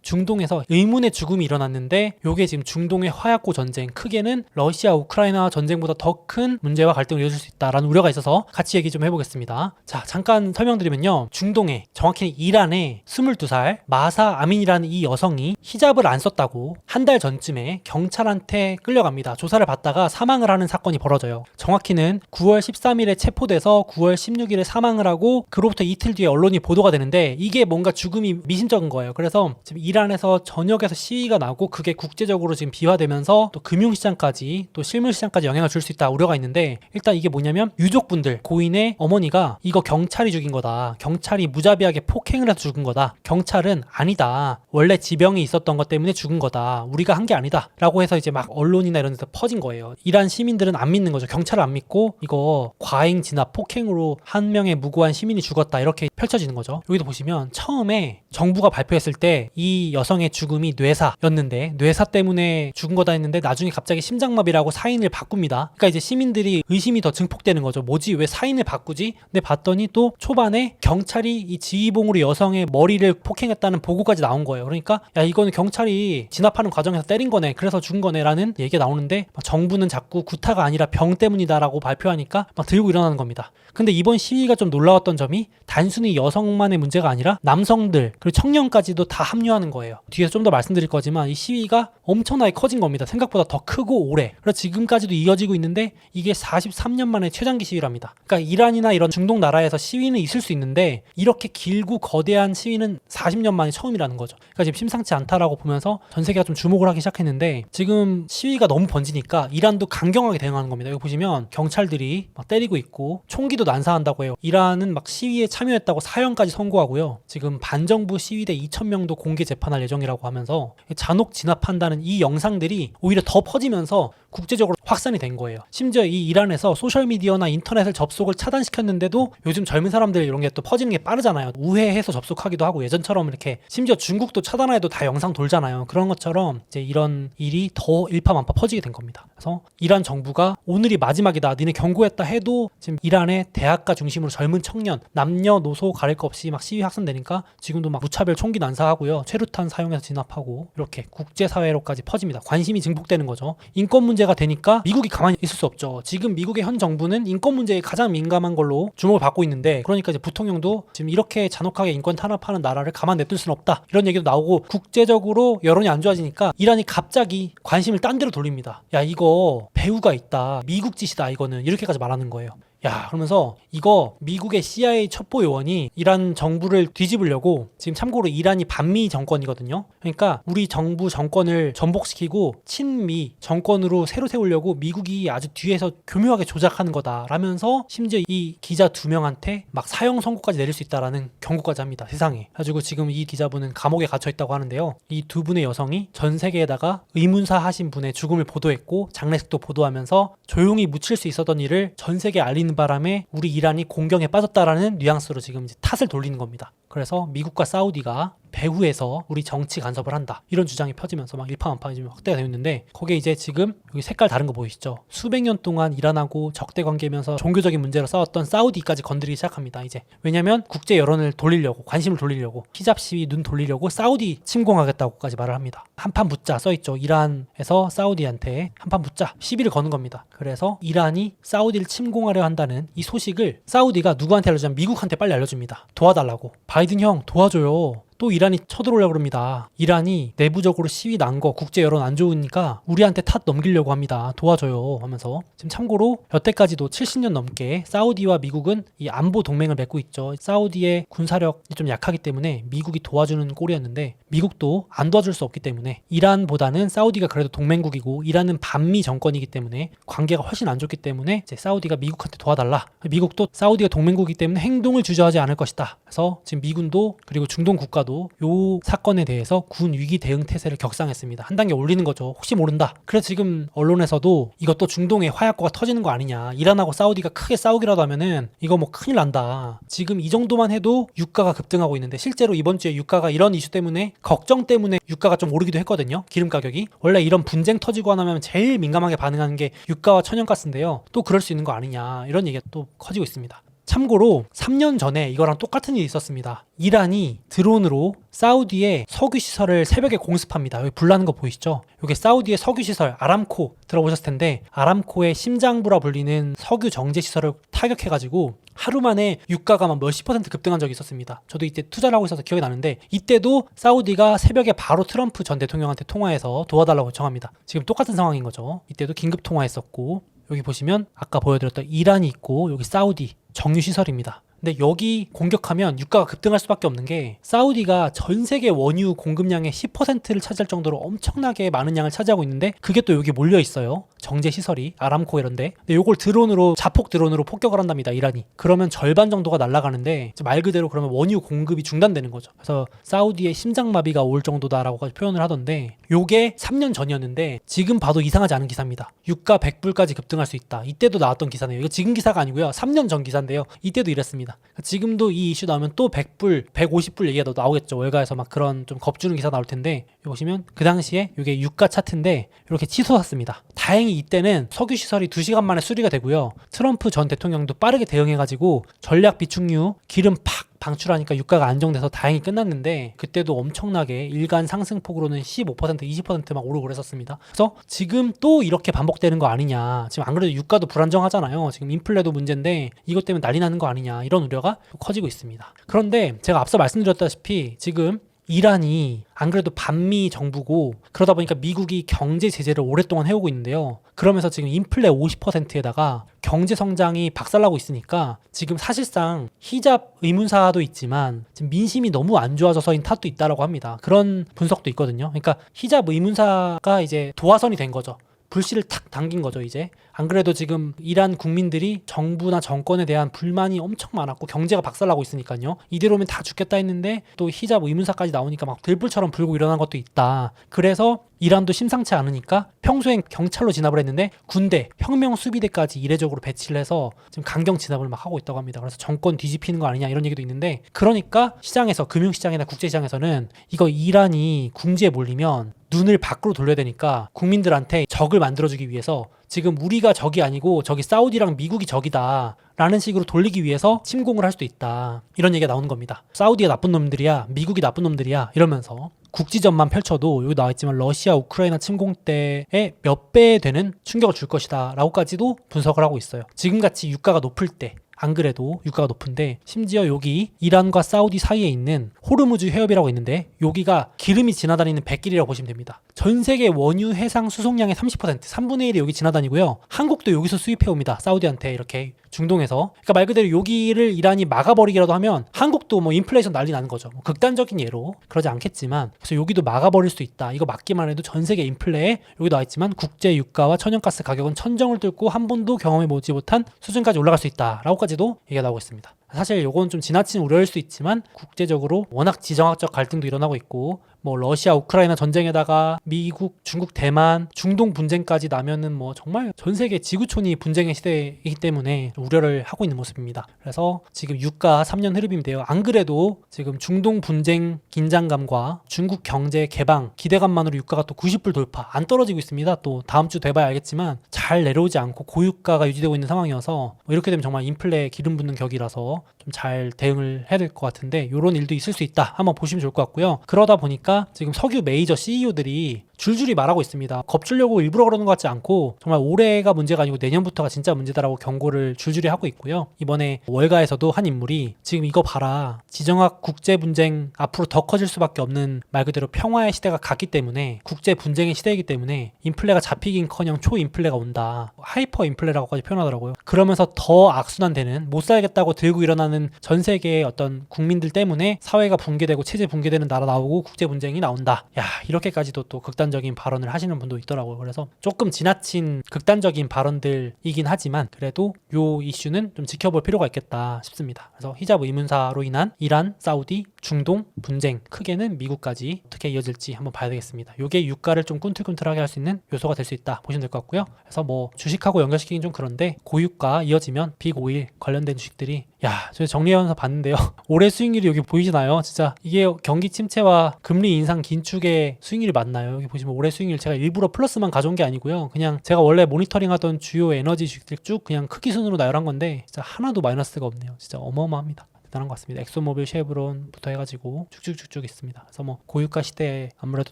중동에서 의문의 죽음이 일어났는데 요게 지금 중동의 화약고 전쟁, 크게는 러시아 우크라이나 전쟁보다 더 큰 문제와 갈등을 이어질 수 있다라는 우려가 있어서 같이 얘기 좀 해보겠습니다. 자, 잠깐 설명드리면요, 중동에, 정확히는 이란에 22살 마사 아민이라는 이 여성이 히잡을 안 썼다고 한 달 전쯤에 경찰한테 끌려갑니다. 조사를 받다가 사망을 하는 사건이 벌어져요. 정확히는 9월 13일에 체포돼서 9월 16일에 사망을 하고 그로부터 이틀 뒤에 언론이 보도가 되는데 이게 뭔가 죽음이 미심쩍은 거예요. 그래서 지금 이란에서 전역에서 시위가 나고 그게 국제적으로 지금 비화되면서 또 금융시장까지 또 실물시장까지 영향을 줄 수 있다 우려가 있는데, 일단 이게 뭐냐면 유족분들, 고인의 어머니가 이거 경찰이 죽인 거다, 경찰이 무자비하게 폭행을 해서 죽은 거다, 경찰은 아니다, 원래 지병이 있었던 것 때문에 죽은 거다, 우리가 한 게 아니다 라고 해서 이제 막 언론이나 이런 데서 퍼진 거예요. 이란 시민들은 안 믿는 거죠. 경찰을 안 믿고 이거 과잉 진압 폭행으로 한 명의 무고한 시민이 죽었다 이렇게 펼쳐지는 거죠. 여기도 보시면 처음에 정부가 발표했을 때 이 여성의 죽음이 뇌사였는데 뇌사 때문에 죽은 거다 했는데 나중에 갑자기 심장마비라고 사인을 바꿉니다. 그러니까 이제 시민들이 의심이 더 증폭되는 거죠. 뭐지? 왜 사인을 바꾸지? 근데 봤더니 또 초반에 경찰이 이 지휘봉으로 여성의 머리를 폭행했다는 보고까지 나온 거예요. 그러니까 야, 이거는 경찰이 진압하는 과정에서 때린 거네, 그래서 죽은 거네 라는 얘기가 나오는데 정부는 자꾸 구타가 아니라 병 때문이다라고 발표하니까 막 들고 일어나는 겁니다. 근데 이번 시위가 좀 놀라웠던 점이 단순히 여성만의 문제가 아니라 남성들 그리고 청년까지도 다 합류하는 거예요. 뒤에서 좀 더 말씀드릴 거지만 이 시위가 엄청나게 커진 겁니다. 생각보다 더 크고 오래. 그래서 지금까지도 이어지고 있는데 이게 43년 만에 최장기 시위랍니다. 그러니까 이란이나 이런 중동 나라에서 시위는 있을 수 있는데 이렇게 길고 거대한 시위는 40년 만에 처음이라는 거죠. 그러니까 지금 심상치 않다라고 보면서 전 세계가 좀 주목을 하기 시작했는데, 지금 시위가 너무 번지니까 이란도 강경하게 대응하는 겁니다. 여기 보시면 경찰들이 막 때리고 있고 총기도 난사한다고 해요. 이란은 막 시위에 참여했다고 사형까지 선고하고요. 지금 반정부 시위대 2,000명도 공개 재판할 예정이라고 하면서 잔혹 진압한다는 이 영상들이 오히려 더 퍼지면서 국제적으로 확산이 된 거예요. 심지어 이 이란에서 소셜미디어나 인터넷을 접속을 차단시켰는데도 요즘 젊은 사람들 이런 게 또 퍼지는 게 빠르잖아요. 우회해서 접속하기도 하고 예전처럼 이렇게 심지어 중국도 차단해도 다 영상 돌잖아요. 그런 것처럼 이제 이런 일이 더 일파만파 퍼지게 된 겁니다. 그래서 이란 정부가 오늘이 마지막이다, 니네 경고했다 해도 지금 이란의 대학가 중심으로 젊은 청년, 남녀노소 가릴 거 없이 막 시위 확산되니까 지금도 막 무차별 총기 난사하고요, 최루탄 사용해서 진압하고 이렇게 국제사회로까지 퍼집니다. 관심이 증폭되는 거죠. 인권 문제가 되니까 미국이 가만히 있을 수 없죠. 지금 미국의 현 정부는 인권 문제에 가장 민감한 걸로 주목을 받고 있는데, 그러니까 이제 부통령도 지금 이렇게 잔혹하게 인권 탄압하는 나라를 가만 냅둘 수는 없다 이런 얘기도 나오고, 국제적으로 여론이 안 좋아지니까 이란이 갑자기 관심을 딴 데로 돌립니다. 야, 이거 배후가 있다, 미국 짓이다, 이거는 이렇게까지 말하는 거예요. 야, 그러면서 이거 미국의 CIA 첩보 요원이 이란 정부를 뒤집으려고, 지금 참고로 이란이 반미 정권이거든요. 그러니까 우리 정부 정권을 전복시키고 친미 정권으로 새로 세우려고 미국이 아주 뒤에서 교묘하게 조작하는 거다라면서 심지어 이 기자 2명한테 막 사형 선고까지 내릴 수 있다라는 경고까지 합니다. 세상에. 그래가지고 지금 이 기자분은 감옥에 갇혀 있다고 하는데요. 이 두 분의 여성이 전 세계에다가 의문사 하신 분의 죽음을 보도했고 장례식도 보도하면서 조용히 묻힐 수 있었던 일을 전 세계에 알리는 바람에 우리 이란이 공경에 빠졌다라는 뉘앙스로 지금 이제 탓을 돌리는 겁니다. 그래서 미국과 사우디가 배후에서 우리 정치 간섭을 한다 이런 주장이 펴지면서 막 일파만파 지금 확대가 되고 있는데, 거기에 이제 지금 여기 색깔 다른 거 보이시죠? 수백 년 동안 이란하고 적대 관계면서 종교적인 문제로 싸웠던 사우디까지 건드리기 시작합니다. 이제 왜냐면 국제 여론을 돌리려고, 관심을 돌리려고, 히잡 시위 눈 돌리려고 사우디 침공하겠다고까지 말을 합니다. 한판 붙자 써있죠. 이란에서 사우디한테 한판 붙자 시비를 거는 겁니다. 그래서 이란이 사우디를 침공하려 한다는 이 소식을 사우디가 누구한테 알려주냐면 미국한테 빨리 알려줍니다. 도와달라고. 바이든 형 도와줘요. 또 이란이 쳐들어오려고 합니다. 이란이 내부적으로 시위 난 거 국제 여론 안 좋으니까 우리한테 탓 넘기려고 합니다. 도와줘요 하면서, 지금 참고로 여태까지도 70년 넘게 사우디와 미국은 이 안보 동맹을 맺고 있죠. 사우디의 군사력이 좀 약하기 때문에 미국이 도와주는 꼴이었는데 미국도 안 도와줄 수 없기 때문에, 이란보다는 사우디가 그래도 동맹국이고 이란은 반미 정권이기 때문에 관계가 훨씬 안 좋기 때문에 이제 사우디가 미국한테 도와달라. 미국도 사우디가 동맹국이기 때문에 행동을 주저하지 않을 것이다. 그래서 지금 미군도 그리고 중동 국가도 요 사건에 대해서 군 위기 대응 태세를 격상했습니다. 한 단계 올리는 거죠. 혹시 모른다. 그래서 지금 언론에서도 이것도 중동에 화약고가 터지는 거 아니냐, 이란하고 사우디가 크게 싸우기라도 하면은 이거 뭐 큰일 난다. 지금 이 정도만 해도 유가가 급등하고 있는데, 실제로 이번 주에 유가가 이런 이슈 때문에, 걱정 때문에 유가가 좀 오르기도 했거든요. 기름 가격이. 원래 이런 분쟁 터지고 나면 제일 민감하게 반응하는 게 유가와 천연가스인데요. 또 그럴 수 있는 거 아니냐, 이런 얘기가 또 커지고 있습니다. 참고로 3년 전에 이거랑 똑같은 일이 있었습니다. 이란이 드론으로 사우디의 석유 시설을 새벽에 공습합니다. 여기 불 나는 거 보이시죠? 이게 사우디의 석유 시설 아람코 들어보셨을 텐데, 아람코의 심장부라 불리는 석유 정제 시설을 타격해가지고 하루 만에 유가가 막 몇십 % 급등한 적이 있었습니다. 저도 이때 투자를 하고 있어서 기억이 나는데, 이때도 사우디가 새벽에 바로 트럼프 전 대통령한테 통화해서 도와달라고 요청합니다. 지금 똑같은 상황인 거죠. 이때도 긴급 통화했었고, 여기 보시면 아까 보여드렸던 이란이 있고 여기 사우디 정유 시설입니다. 근데 여기 공격하면 유가가 급등할 수밖에 없는 게, 사우디가 전 세계 원유 공급량의 10%를 차지할 정도로 엄청나게 많은 양을 차지하고 있는데, 그게 또 여기 몰려 있어요. 정제 시설이 아람코 이런데. 근데 요걸 드론으로, 자폭 드론으로 폭격을 한답니다, 이란이. 그러면 절반 정도가 날아가는데, 말 그대로 그러면 원유 공급이 중단되는 거죠. 그래서 사우디의 심장마비가 올 정도다라고 표현을 하던데, 요게 3년 전이었는데 지금 봐도 이상하지 않은 기사입니다. 유가 100불까지 급등할 수 있다. 이때도 나왔던 기사네요. 이거 지금 기사가 아니고요, 3년 전 기사인데요. 이때도 이랬습니다. 지금도 이 이슈 나오면 또 100불, 150불 얘기가 나오겠죠. 월가에서 막 그런 좀 겁주는 기사 나올 텐데, 여기 보시면 그 당시에 이게 유가 차트인데 이렇게 치솟았습니다. 다행히 이때는 석유 시설이 2시간 만에 수리가 되고요. 트럼프 전 대통령도 빠르게 대응해가지고 전략 비축유 기름 팍 방출하니까 유가가 안정돼서 다행히 끝났는데, 그때도 엄청나게 일간 상승폭으로는 15%, 20% 막 오르고 그랬었습니다. 그래서 지금 또 이렇게 반복되는 거 아니냐. 지금 안 그래도 유가도 불안정하잖아요. 지금 인플레도 문제인데 이것 때문에 난리 나는 거 아니냐, 이런 우려가 커지고 있습니다. 그런데 제가 앞서 말씀드렸다시피 지금 이란이 안 그래도 반미 정부고, 그러다 보니까 미국이 경제 제재를 오랫동안 해오고 있는데요. 그러면서 지금 인플레 50%에다가 경제 성장이 박살나고 있으니까 지금 사실상 히잡 의문사도 있지만 지금 민심이 너무 안 좋아져서인 탓도 있다라고 합니다. 그런 분석도 있거든요. 그러니까 히잡 의문사가 이제 도화선이 된 거죠. 불씨를 탁 당긴 거죠, 이제. 안 그래도 지금 이란 국민들이 정부나 정권에 대한 불만이 엄청 많았고 경제가 박살나고 있으니까요. 이대로면 다 죽겠다 했는데 또 히잡 의문사까지 나오니까 막 들불처럼 불고 일어난 것도 있다. 그래서 이란도 심상치 않으니까 평소엔 경찰로 진압을 했는데 군대, 혁명 수비대까지 이례적으로 배치를 해서 지금 강경 진압을 막 하고 있다고 합니다. 그래서 정권 뒤집히는 거 아니냐, 이런 얘기도 있는데, 그러니까 시장에서, 금융시장이나 국제시장에서는 이거 이란이 궁지에 몰리면 눈을 밖으로 돌려야 되니까 국민들한테 적을 만들어주기 위해서 지금 우리가 적이 아니고 저기 사우디랑 미국이 적이다 라는 식으로 돌리기 위해서 침공을 할 수도 있다, 이런 얘기가 나오는 겁니다. 사우디가 나쁜 놈들이야, 미국이 나쁜 놈들이야, 이러면서 국지전만 펼쳐도 여기 나와있지만 러시아 우크라이나 침공 때의 몇 배 되는 충격을 줄 것이다 라고까지도 분석을 하고 있어요. 지금같이 유가가 높을 때, 안 그래도 유가가 높은데, 심지어 여기 이란과 사우디 사이에 있는 호르무즈 해협이라고 있는데, 여기가 기름이 지나다니는 백길이라고 보시면 됩니다. 전 세계 원유 해상 수송량의 30%, 3분의 1이 여기 지나다니고요. 한국도 여기서 수입해옵니다, 사우디한테. 이렇게 중동에서. 그러니까 말 그대로 여기를 이란이 막아버리기라도 하면 한국도 뭐 인플레이션 난리 나는 거죠. 뭐 극단적인 예로, 그러지 않겠지만, 그래서 여기도 막아버릴 수 있다. 이거 막기만 해도 전 세계 인플레에, 여기 나와있지만 국제 유가와 천연가스 가격은 천정을 뚫고 한 번도 경험해보지 못한 수준까지 올라갈 수 있다 라고까지도 얘기가 나오고 있습니다. 사실 요건 좀 지나친 우려일 수 있지만 국제적으로 워낙 지정학적 갈등도 일어나고 있고, 뭐 러시아 우크라이나 전쟁에다가 미국, 중국, 대만, 중동 분쟁까지 나면은 뭐 정말 전 세계 지구촌이 분쟁의 시대이기 때문에 우려를 하고 있는 모습입니다. 그래서 지금 유가 3년 흐름인데요. 안 그래도 지금 중동 분쟁 긴장감과 중국 경제 개방 기대감만으로 유가가 또 90불 돌파, 안 떨어지고 있습니다. 또 다음 주 돼봐야 알겠지만 잘 내려오지 않고 고유가가 유지되고 있는 상황이어서 뭐 이렇게 되면 정말 인플레 기름 붓는 격이라서 좀 잘 대응을 해야 될 것 같은데, 이런 일도 있을 수 있다, 한번 보시면 좋을 것 같고요. 그러다 보니까 지금 석유 메이저 CEO들이 줄줄이 말하고 있습니다. 겁주려고 일부러 그러는 것 같지 않고 정말 올해가 문제가 아니고 내년부터가 진짜 문제다라고 경고를 줄줄이 하고 있고요. 이번에 월가에서도 한 인물이 지금 이거 봐라, 지정학 국제 분쟁 앞으로 더 커질 수밖에 없는, 말 그대로 평화의 시대가 갔기 때문에, 국제 분쟁의 시대이기 때문에 인플레가 잡히긴커녕 초인플레가 온다, 하이퍼 인플레라고까지 표현하더라고요. 그러면서 더 악순환되는, 못 살겠다고 들고 일어나는 전 세계의 어떤 국민들 때문에 사회가 붕괴되고 체제 붕괴되는 나라 나오고 국제 분쟁이 나온다. 야, 이렇게까지도 또 극단적인 발언을 하시는 분도 있더라고요. 그래서 조금 지나친 극단적인 발언들이긴 하지만 그래도 요 이슈는 좀 지켜볼 필요가 있겠다 싶습니다. 그래서 히잡 의문사로 인한 이란, 사우디, 중동 분쟁, 크게는 미국까지 어떻게 이어질지 한번 봐야 되겠습니다. 요게 유가를 좀 꿈틀꿈틀하게 할 수 있는 요소가 될 수 있다 보시면 될 것 같고요. 그래서 뭐 주식하고 연결시키긴 좀 그런데, 고유가 이어지면 빅오일 관련된 주식들이, 야, 저 정리하면서 봤는데요. 올해 수익률이 여기 보이시나요? 진짜 이게 경기 침체와 금리 인상 긴축의 수익률이 맞나요? 여기 보시면 올해 수익률 제가 일부러 플러스만 가져온 게 아니고요. 그냥 제가 원래 모니터링하던 주요 에너지 주식들 쭉 그냥 크기 순으로 나열한 건데 진짜 하나도 마이너스가 없네요. 진짜 어마어마합니다. 대단한 것 같습니다. 엑소모빌, 쉐브론부터 해가지고 쭉쭉쭉쭉 있습니다. 그래서 뭐 고유가 시대에 아무래도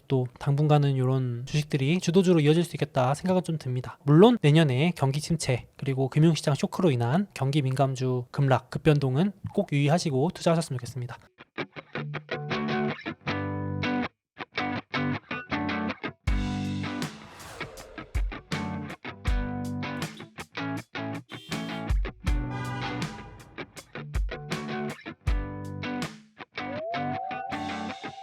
또 당분간은 이런 주식들이 주도주로 이어질 수 있겠다 생각은 좀 듭니다. 물론 내년에 경기 침체 그리고 금융시장 쇼크로 인한 경기 민감주 급락, 급변동은 꼭 유의하시고 투자하셨으면 좋겠습니다.